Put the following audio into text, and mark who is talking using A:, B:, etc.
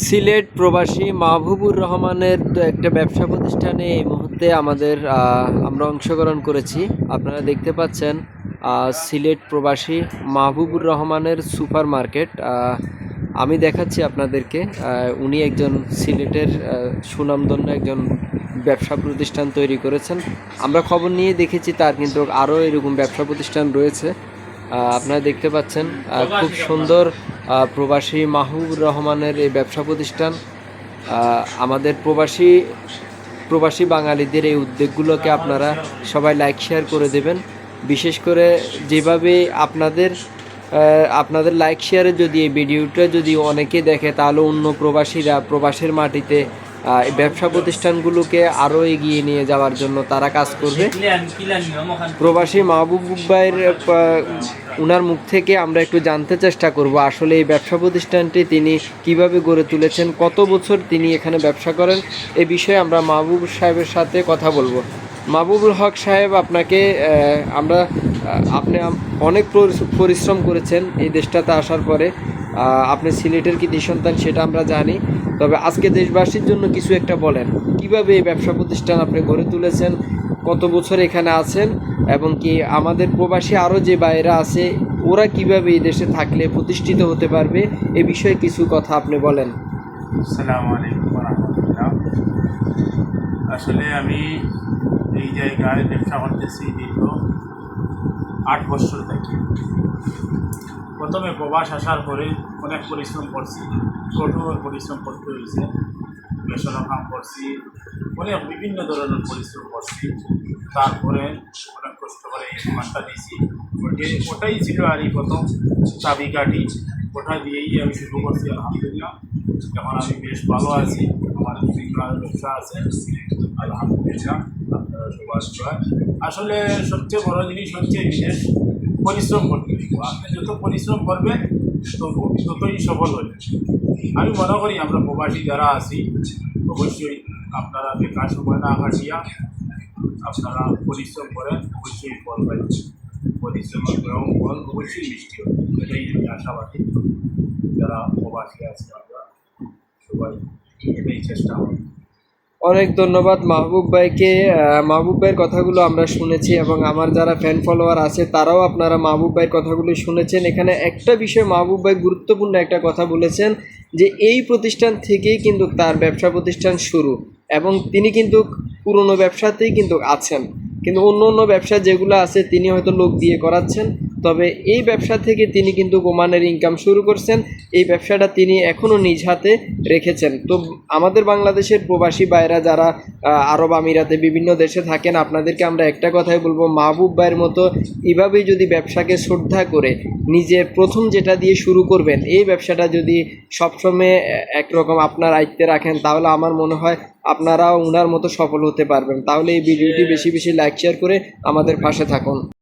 A: সিলেট প্রবাসী মাহবুবুর রহমানের একটা ব্যবসা প্রতিষ্ঠানে এই মুহূর্তে আমরা অংশগ্রহণ করেছি। আপনারা দেখতে পাচ্ছেন সিলেট প্রবাসী মাহবুবুর রহমানের সুপার মার্কেট। আমি দেখাচ্ছি আপনাদেরকে। উনি একজন সিলেটের সুনামধন্য একজন ব্যবসা প্রতিষ্ঠান তৈরি করেছেন। আমরা খবর নিয়ে দেখেছি তার কিন্তু আরও এরকম ব্যবসা প্রতিষ্ঠান রয়েছে। আপনারা দেখতে পাচ্ছেন খুব সুন্দর প্রবাসী মাহবুবুর রহমানের এই ব্যবসা প্রতিষ্ঠান। আমাদের প্রবাসী বাঙালিদের এই উদ্যোগগুলোকে আপনারা সবাই লাইক শেয়ার করে দেবেন। বিশেষ করে যেভাবে আপনাদের লাইক শেয়ারে যদি এই ভিডিওটা যদি অনেকে দেখে, তাহলে অন্য প্রবাসীরা প্রবাসের মাটিতে ব্যবসা প্রতিষ্ঠানগুলোকে আরও এগিয়ে নিয়ে যাওয়ার জন্য তারা কাজ করবে। প্রবাসী মাহবুব ভাইয়ের ওনার মুখ থেকে আমরা একটু জানতে চেষ্টা করব আসলে এই ব্যবসা প্রতিষ্ঠানটি তিনি কিভাবে গড়ে তুলেছেন, কত বছর তিনি এখানে ব্যবসা করেন, এ বিষয়ে আমরা মাহবুব সাহেবের সাথে কথা বলবো। মাহবুবুল হক সাহেব, আপনি অনেক পরিশ্রম করেছেন এই দেশটাতে আসার পরে। আপনি সিলেটের কৃতি সন্তান সেটা আমরা জানি, তবে আজকে দেশবাসীর জন্য কিছু একটা বলেন। কিভাবে এই ব্যবসা প্রতিষ্ঠান আপনি গড়ে তুলেছেন, কত বছর এখানে আছেন, এবং কি আমাদের প্রবাসী আরও যে বাইরা আছে ওরা কিভাবে এই দেশে থাকলে প্রতিষ্ঠিত হতে পারবে, এ বিষয়ে কিছু কথা আপনি বলেন।
B: আসসালামু আলাইকুম ওয়া রাহমাতুল্লাহ। আসলে আমি এই জায়গায় ব্যবসা করতেছি দীর্ঘ 8 বছর থেকে। প্রথমে প্রবাস আসার পরে অনেক পরিশ্রম করছি, কঠোর পরিশ্রম করতে হয়েছে। বেসন কাম করছি, অনেক বিভিন্ন ধরনের পরিশ্রম করছি। তারপরে অনেক কষ্ট করে এই দোকানটা দিয়েছি। ওটাই ছিল আর এই প্রথম চাবিকাঠি। ওটা দিয়েই আমি শুরু করছি। আলহামদুলিল্লাহ এখন আমি বেশ ভালো আছি। আমার বিভিন্ন ব্যবসা আছে আলহামদুলিল্লাহ। আপনারা সবাই আসলে সবচেয়ে বড় জিনিস হচ্ছে বিশেষ পরিশ্রম করতে হবে। আপনি যত পরিশ্রম করবেন ততই সফল হবেন। আমি মনে করি আমরা প্রবাসী যারা আছি অবশ্যই আপনারা বেকার সময় না কাটিয়া আপনারা পরিশ্রম করেন, অবশ্যই ফল পাবেন। পরিশ্রম এবং ফল অবশ্যই মিষ্টি হবে, এটাই আমি আশাবাদী। যারা প্রবাসী আছে আমরা সবাই এটাই চেষ্টা করি।
A: অনেক ধন্যবাদ মাহবুব ভাইকে। মাহবুব ভাইয়ের কথাগুলো আমরা শুনেছি এবং আমার যারা ফ্যান ফলোয়ার আছে তারাও আপনারা মাহবুব ভাইয়ের কথাগুলো শুনেছেন। এখানে একটা বিষয় মাহবুব ভাই গুরুত্বপূর্ণ একটা কথা বলেছেন যে এই প্রতিষ্ঠান থেকেই কিন্তু তার ব্যবসা প্রতিষ্ঠান শুরু, এবং তিনি কিন্তু পুরনো ব্যবসাতেই কিন্তু আছেন, কিন্তু অন্য ব্যবসা যেগুলো আছে তিনি হয়তো লোক দিয়ে করাচ্ছেন, তবে এই ব্যবসা থেকে তিনি কিন্তু ওমানের ইনকাম শুরু করছেন। এই ব্যবসাটা তিনি এখনও নিজ হাতে রেখেছেন। তো আমাদের বাংলাদেশের প্রবাসী ভাইরা যারা আরব আমিরাতে বিভিন্ন দেশে থাকেন, আপনাদেরকে আমরা একটা কথাই বলবো, মাহবুব ভাইয়ের মতো এভাবেই যদি ব্যবসাকে শ্রদ্ধা করে নিজের প্রথম যেটা দিয়ে শুরু করবেন, এই ব্যবসাটা যদি সবসময় একরকম আপনার আয়ত্তে রাখেন, তাহলে আমার মনে হয় আপনারাও ওনার মতো সফল হতে পারবেন। তাহলে এই ভিডিওটি বেশি বেশি লাইক শেয়ার করে আমাদের পাশে থাকুন।